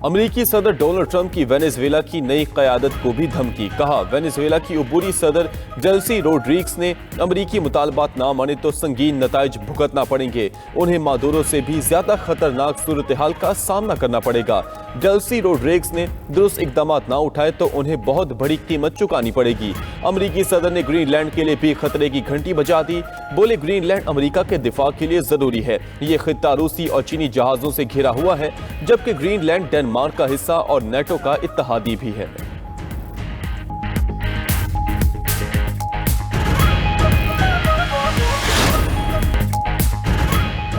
अमेरिकी सदर Donald Trump की वेनेजुएला की नई क़यादत को भी धमकी। कहा, वेनेजुएला की उबूरी सदर डेल्सी रोड्रिग्स ने अमेरिकी मुतालबात ना माने तो संगीन नताइज भुगतना पड़ेंगे। उन्हें मादुरो से भी ज्यादा खतरनाक सूरत हाल का सामना करना पड़ेगा। डेल्सी रोड्रिग्स ने दुरुस्त इकदाम ना उठाए तो उन्हें बहुत बड़ी कीमत चुकानी पड़ेगी। अमेरिकी सदर ने ग्रीनलैंड के लिए भी खतरे की घंटी बजा दी। बोले, ग्रीनलैंड अमेरिका के दिफा के लिए जरूरी है। ये खित्ता रूसी और चीनी जहाजों से घिरा हुआ है, जबकि ग्रीनलैंड डेनमार्क का हिस्सा और नेटो का इत्तेहादी भी है।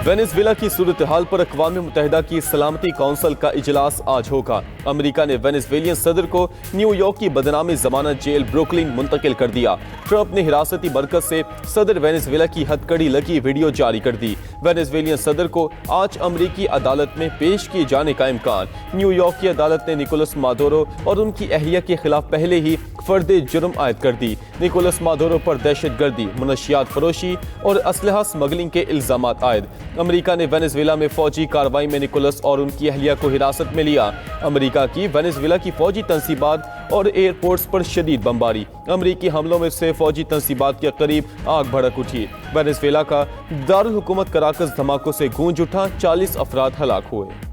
वेनेजुएला की सूरत हाल पर अक़वाम मुत्तहिदा की सलामती काउंसिल का इजलास आज होगा। अमेरिका ने वेनेजुएलियन सदर को न्यूयॉर्क की बदनामी जमानत जेल ब्रुकलिन मुंतकिल कर दिया। ट्रंप ने हिरासती मरकज से सदर वेनेजुएला की हथकड़ी लगी वीडियो जारी कर दी। वेनेजुएलियन सदर को आज अमेरिकी अदालत में पेश किए जाने का इम्कान। न्यूयॉर्क की अदालत ने निकोलस मादुरो और उनकी अहलिया के खिलाफ पहले ही फर्द जुर्म आयद कर दी। निकोलस मादुरो पर दहशतगर्दी, मनशियात फरोशी और असलहा स्मगलिंग के इल्जाम आयद। अमेरिका ने वेनेजुएला में फौजी कार्रवाई में निकोलस और उनकी अहलिया को हिरासत में लिया। अमेरिका की वेनेजुएला की फौजी तंसीबात और एयरपोर्ट्स पर शदीद बमबारी। अमेरिकी हमलों में से फौजी तंसीबात के करीब आग भड़क उठी। वेनेजुएला का दारुल हुकूमत कराकस धमाकों से गूंज उठा, 40 अफराद हलाक हुए।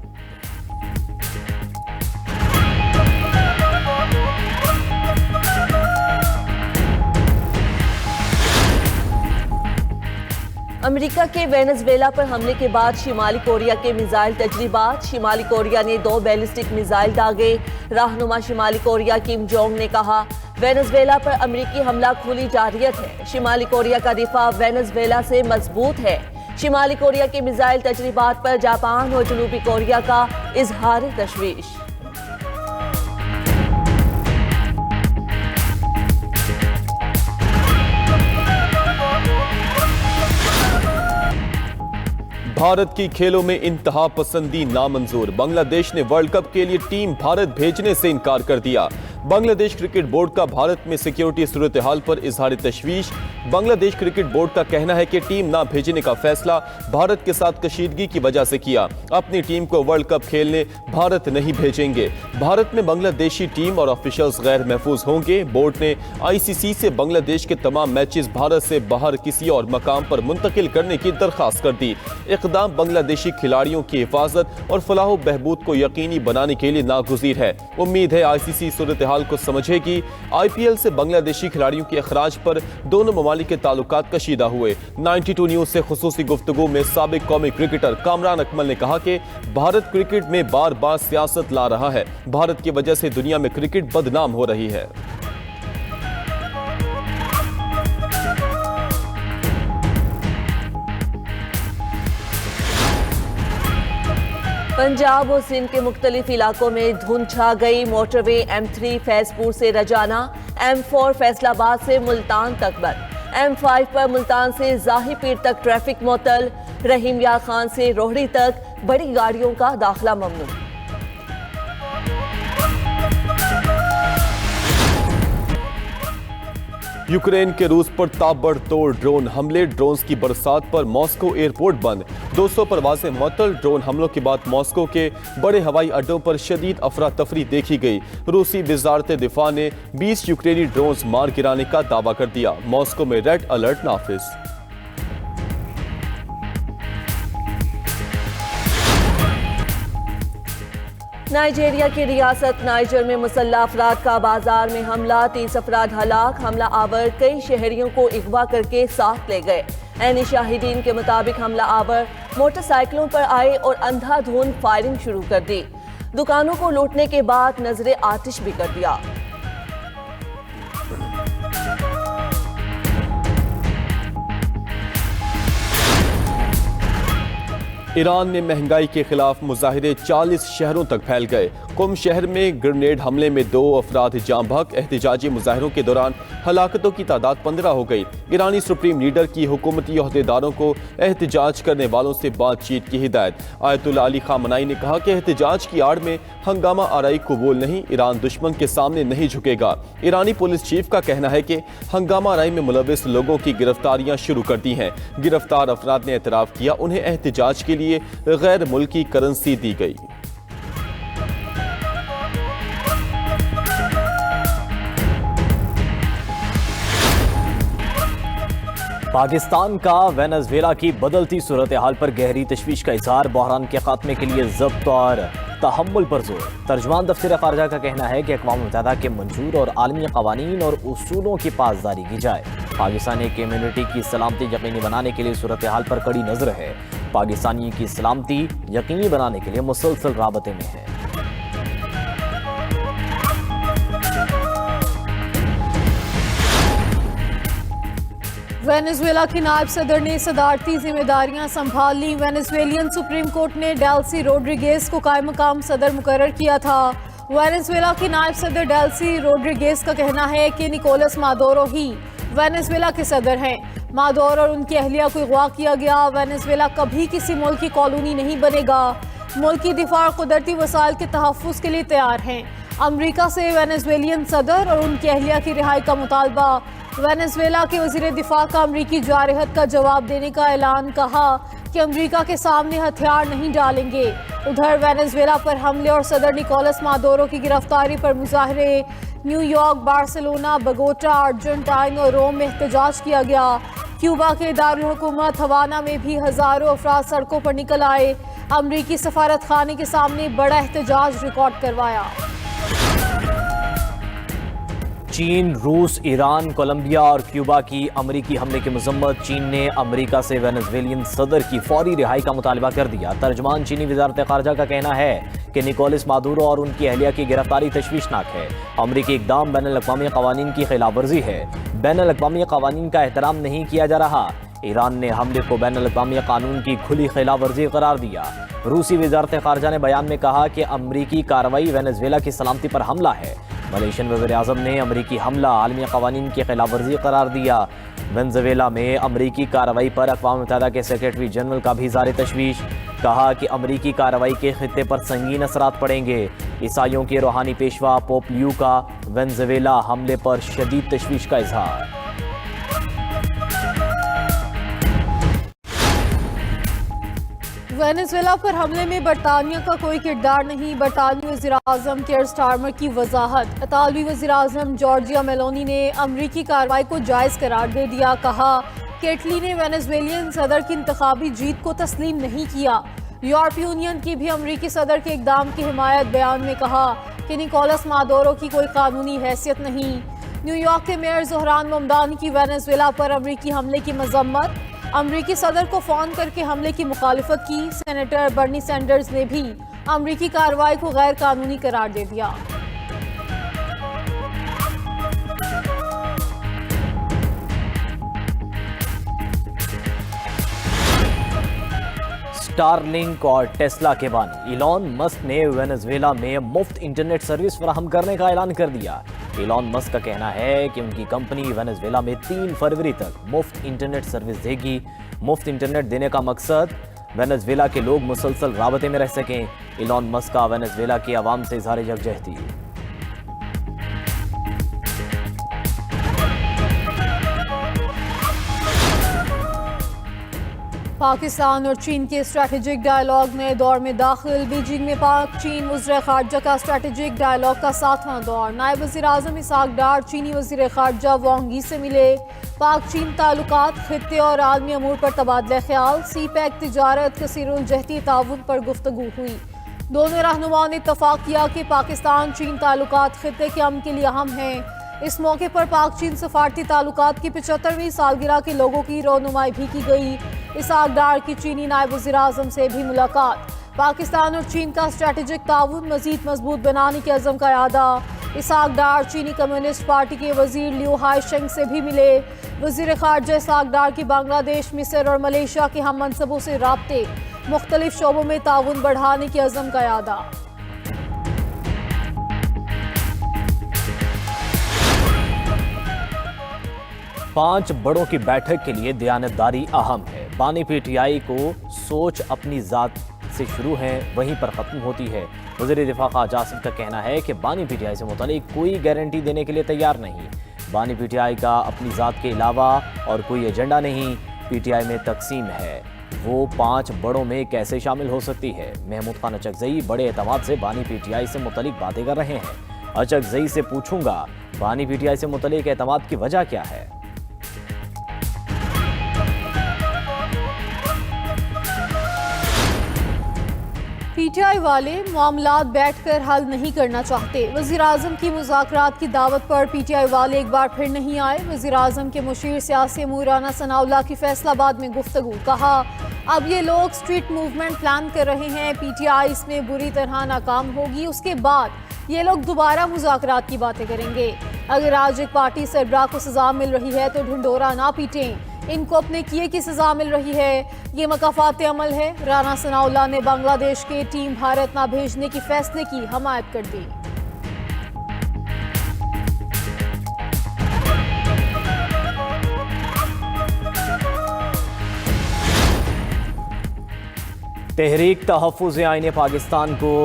अमेरिका के वेनेजुएला पर हमले के बाद शिमाली कोरिया के मिसाइल तजरीबात। शिमाली कोरिया ने 2 बैलिस्टिक मिसाइल दागे। रहनुमा शिमाली कोरिया किम जोंग ने कहा, वेनेजुएला पर अमेरिकी हमला खुली जारियत है। शिमाली कोरिया का दिफा वेनेजुएला से मजबूत है। शिमाली कोरिया के मिसाइल तजरीबात पर जापान और जनूबी कोरिया का इजहार तशवीश। भारत की खेलों में इंतहा पसंदी नामंजूर। बांग्लादेश ने वर्ल्ड कप के लिए टीम भारत भेजने से इनकार कर दिया। बांग्लादेश क्रिकेट बोर्ड का भारत में सिक्योरिटी सूरत हाल पर इजहार तशवीश। बांग्लादेश क्रिकेट बोर्ड का कहना है कि टीम ना भेजने का फैसला भारत के साथ कशीदगी की वजह से किया। अपनी टीम को वर्ल्ड कप खेलने भारत नहीं भेजेंगे। भारत में बांग्लादेशी टीम और ऑफिशियल्स गैर महफूज होंगे। बोर्ड ने ICC से बांग्लादेश के तमाम मैचेस भारत से बाहर किसी और मकाम पर मुंतकिल करने की दरख्वास्त कर दी। इक़दाम बांग्लादेशी खिलाड़ियों की हिफाजत और फलाह बहबूद को यकीनी बनाने के लिए नागुज़ीर है। उम्मीद है ICC सूरत हाल को समझेगी। IPL से बांग्लादेशी खिलाड़ियों के अखराज पर दोनों ममालिक के ताल्लुकात कशीदा हुए। 92 न्यूज से खुसूसी गुफ्तगू में साबिक कौमी क्रिकेटर कामरान अकमल ने कहा कि भारत क्रिकेट में बार बार सियासत ला रहा है। भारत की वजह से दुनिया में क्रिकेट बदनाम हो रही है। पंजाब और सिंध के मुख्तलिफ इलाकों में धुंध छा गई। मोटरवे M3 फैजपुर से रजाना, M4 फैसलाबाद से मुल्तान तक बंद, M5 पर मुल्तान से जाहिपीर तक ट्रैफिक मुअत्तल, रहीम यार खान से रोहड़ी तक बड़ी गाड़ियों का दाखिला ममनू। यूक्रेन के रूस पर ताबड़तोड़ ड्रोन हमले, ड्रोन्स की बरसात पर मॉस्को एयरपोर्ट बंद, 200 परवाजें मुअत्तल। ड्रोन हमलों के बाद मॉस्को के बड़े हवाई अड्डों पर शदीद अफरा तफरी देखी गई। रूसी वजारत दिफा ने 20 यूक्रेनी ड्रोन्स मार गिराने का दावा कर दिया। मॉस्को में रेड अलर्ट नाफिज। नाइजीरिया की रियासत नाइजर में मुसल्लह अफराद का बाजार में हमला, 30 अफराद हलाक। हमला आवर कई शहरियों को अगवा करके साथ ले गए। ऐनी शाहिदीन के मुताबिक हमला आवर मोटरसाइकिलों पर आए और अंधाधुंध फायरिंग शुरू कर दी। दुकानों को लूटने के बाद नजरे आतिश भी कर दिया। ईरान में महंगाई के खिलाफ मुजाहिरे 40 शहरों तक फैल गए। कुम शहर में ग्रेनेड हमले में 2 अफराद जाँ बहक। एहतजाजी मुजाहिरों के दौरान हलाकतों की तादाद 15 हो गई। ईरानी सुप्रीम लीडर की हुकूमती अहदेदारों को एहतजाज करने वालों से बातचीत की हिदायत। आयतुल्लाह अली खामनाई ने कहा कि एहतजाज की आड़ में हंगामा आराई कबूल नहीं, ईरान दुश्मन के सामने नहीं झुकेगा। ईरानी पुलिस चीफ का कहना है कि हंगामा आराई में मुलविस लोगों की गिरफ्तारियां शुरू कर दी हैं। गिरफ्तार अफराद ने एतराफ़ किया उन्हें एहतजाज के लिए गैर मुल्की करेंसी दी गई। पाकिस्तान का वेनेजुएला की बदलती सूरत हाल पर गहरी तशवीश का इजहार, बहरान के खात्मे के लिए ज़ब्त और तहम्मुल पर जोर। तर्जुमान दफ्तर खारजा का कहना है कि अक़वाम मुत्तहिदा के मंजूर और आलमी क़वानीन और उसूलों की पासदारी की जाए। पाकिस्तानी कम्यूनिटी की सलामती यकीनी बनाने के लिए सूरत हाल पर कड़ी नज़र है। पाकिस्तानियों की सलामती यकीनी बनाने के लिए मुसलसल राबते में है। वेनेजुएला के नायब सदर ने सदारती जिम्मेदारियां संभाल ली। वेनेजुएलियन सुप्रीम कोर्ट ने डेल्सी रोड्रिगेज को कायम मकाम सदर मुकर्रर किया था। वेनेजुएला के नायब सदर डेल्सी रोड्रिगेज का कहना है कि निकोलस मादुरो ही वेनेजुएला के सदर हैं। मादुरो और उनकी अहलिया को अगवा किया गया। वेनेजुएला कभी किसी मुल्क की कॉलोनी नहीं बनेगा। मुल्की दिफा और कुदरती वसाइल के तहफ़्फ़ुज़ के लिए तैयार हैं। अमरीका से वेनेजुएलियन सदर और उनकी अहलिया की रिहाई का मुतालबा। वेनेजुएला के वज़ीर दिफा का अमरीकी जारहत का जवाब देने का ऐलान, कहा कि अमरीका के सामने हथियार नहीं डालेंगे। उधर वेनेजुएला पर हमले और सदर निकोलस मादुरो की गिरफ्तारी पर मुजाहरे। न्यूयॉर्क, बार्सिलोना, बगोटा, अर्जेंटाइन और रोम में एहतजाज किया गया। क्यूबा के दारुल हुकूमत हवाना में भी हज़ारों अफराद सड़कों पर निकल आए। अमरीकी सफारत खाने के सामने बड़ा एहतजाज रिकॉर्ड करवाया। चीन, रूस, ईरान, कोलंबिया और क्यूबा की अमरीकी हमले की मजम्मत। चीन ने अमरीका से वेनेजुएलियन सदर की फौरी रिहाई का मुतालबा कर दिया। तर्जमान चीनी वजारत खारजा का कहना है कि निकोलस मादुरो और उनकी अहलिया की गिरफ्तारी तशवीशनाक है। अमरीकी इक़दाम बैनुल-अक़वामी क़वानीन की खिलाफ वर्जी है। बैनुल-अक़वामी क़वानीन का एहतराम नहीं किया जा रहा। ईरान ने हमले को बैनुल-अक़वामी कानून की खुली खिलाफ वर्जी करार दिया। रूसी वजारत खारजा ने बयान में कहा कि अमरीकी कार्रवाई वेनेजुएला की सलामती पर हमला है। मलेशियन वज़ीर-ए-आज़म ने अमरीकी हमला आलमी क़वानीन की खिलाफ वर्जी करार दिया। वेनेजुएला में अमरीकी कार्रवाई पर अक़वाम मुत्तहिदा के सेक्रेटरी जनरल का भी इज़हार तशवीश, कहा कि अमरीकी कार्रवाई के खित्ते पर संगीन असरात पड़ेंगे। ईसाइयों के रूहानी पेशवा पोप लियो का वेनेजुएला हमले पर शदीद तशवीश का इज़हार। वेनेजुएला पर हमले में बरतानिया का कोई किरदार नहीं। बरतानवी वज़ीर-ए-आज़म केयर स्टारमर की वजाहत। इतालवी वज़ीर-ए-आज़म जॉर्जिया मेलोनी ने अमरीकी कार्रवाई को जायज़ करार दे दिया। कहा कि इटली ने वेनेजुएलियन सदर की इंतखाबी जीत को तस्लीम नहीं किया। यूरोपीय यूनियन की भी अमरीकी सदर के इक़दाम की हिमायत। बयान में कहा कि निकोलस मादुरो की कोई कानूनी हैसियत नहीं। न्यूयॉर्क के मेयर ज़ोहरान ममदानी की वेनेजुएला पर अमरीकी हमले की मजम्मत। अमरीकी सदर को फ़ोन करके हमले की मुखालिफत की। सेनेटर बर्नी सैंडर्स ने भी अमरीकी कार्रवाई को गैर कानूनी करार दे दिया। स्टारलिंक और टेस्ला के बानी इलॉन मस्क ने वेनेजुएला में मुफ्त इंटरनेट सर्विस फराहम करने का ऐलान कर दिया। इलॉन मस्क का कहना है कि उनकी कंपनी वेनेजुएला में 3 फरवरी तक मुफ्त इंटरनेट सर्विस देगी। मुफ्त इंटरनेट देने का मकसद वेनेजुएला के लोग मुसलसल राबते में रह सकें। इलॉन मस्क का वेनेजुएला के अवाम से इज़हार यकजहती। पाकिस्तान और चीन के स्ट्रैटेजिक डायलॉग नए दौर में दाखिल। बीजिंग में पाक चीन वज़ीर ख़ारजा का स्ट्रैटेजिक डायलॉग का 7वां दौर। नायब वज़ीर-ए-आज़म इसहाक डार चीनी वज़ीर ख़ारजा वांग यी से मिले। पाक चीन ताल्लुकात, खित्ते और आलमी अमूर पर तबादला ख्याल। सी-पैक तिजारत, कसीरुल-जहती ताउन पर गुफ्तगू हुई। दोनों रहनुमाओं ने इत्तफ़ाक़ किया कि पाकिस्तान चीन ताल्लुकात खित्ते के अमन के लिए अहम हैं। इस मौके पर पाक चीन सफारती ताल्लुकात की 75वीं सालगिरह के लोगों की रौनुमाई भी की गई। इसहाक डार की चीनी नायब वज़ीर-ए-आज़म से भी मुलाकात। पाकिस्तान और चीन का स्ट्रैटेजिक ताउन मज़ीद मजबूत बनाने के अज़म का इरादा। इसहाक डार चीनी कम्युनिस्ट पार्टी के वज़ीर लियो हाईशेंग से भी मिले। वज़ीर ख़ारजा इसहाक डार की बांग्लादेश, मिस्र और मलेशिया के हम मनसबों से राब्ते, मुख्तलिफ शोबों में ताउन बढ़ाने के अज़म का इरादा। 5 बड़ों की बैठक के लिए दयानतदारी अहम है। बानी पीटीआई को सोच अपनी ज़ात से शुरू है, वहीं पर ख़त्म होती है। वज़ीर दिफा ख़ाजा आसिफ का कहना है कि बानी पीटीआई से मुतालिक कोई गारंटी देने के लिए तैयार नहीं। बानी पीटीआई का अपनी ज़ात के अलावा और कोई एजेंडा नहीं। पीटीआई में तकसीम है, वो 5 बड़ों में कैसे शामिल हो सकती है। महमूद खान अचकज़ई बड़े एतमाद से बानी पीटीआई से मुतालिक बातें कर रहे हैं। अचकज़ई से पूछूंगा, बानी पीटीआई से मुतालिक एतमाद की वजह क्या है। पीटीआई वाले मामलात बैठकर हल नहीं करना चाहते। वज़ीर-ए-आज़म की मुज़ाकरात की दावत पर पीटीआई वाले एक बार फिर नहीं आए। वज़ीर-ए-आज़म के मुशीर सियासी अमूर राना सनाउल्लाह की फैसलाबाद में गुफ्तगू। कहा, अब ये लोग स्ट्रीट मूवमेंट प्लान कर रहे हैं, पीटीआई इसमें बुरी तरह नाकाम होगी, उसके बाद ये लोग दोबारा मुज़ाकरात की बातें करेंगे। अगर आज एक पार्टी सरबराह को सजा मिल रही है तो ढिंडोरा ना पीटें, इनको अपने किए की सजा मिल रही है, ये मकाफात अमल है। राना सनाउल्लाह ने बांग्लादेश के टीम भारत ना भेजने की फैसले की हमायत कर दी। तहरीक तहफ़्फ़ुज़ आईन पाकिस्तान को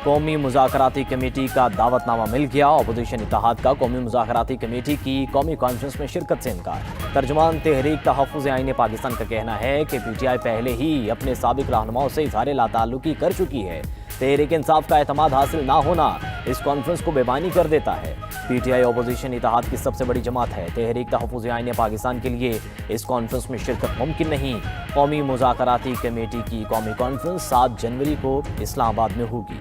कौमी मुज़ाकराती कमेटी का दावतनामा मिल गया। अपोजिशन इत्तेहाद का कौमी मुज़ाकराती कमेटी की कौमी कॉन्फ्रेंस में शिरकत से इनकार। तर्जुमान तहरीक तहफ़्फ़ुज़ आईन पाकिस्तान का कहना है कि पीटीआई पहले ही अपने साबिक रहनुमाओं से इज़हार लाताल्लुकी कर चुकी है। तहरीक इंसाफ का एतमाद हासिल ना होना इस कॉन्फ्रेंस को बेबानी कर देता है। पीटीआई अपोजिशन इत्तेहाद की सबसे बड़ी जमात है। तहरीक तहफ़्फ़ुज़ आईन पाकिस्तान के लिए इस कॉन्फ्रेंस में शिरकत मुमकिन नहीं। कौमी मुज़ाकराती कमेटी की कौमी कॉन्फ्रेंस 7 जनवरी को इस्लामाबाद में होगी।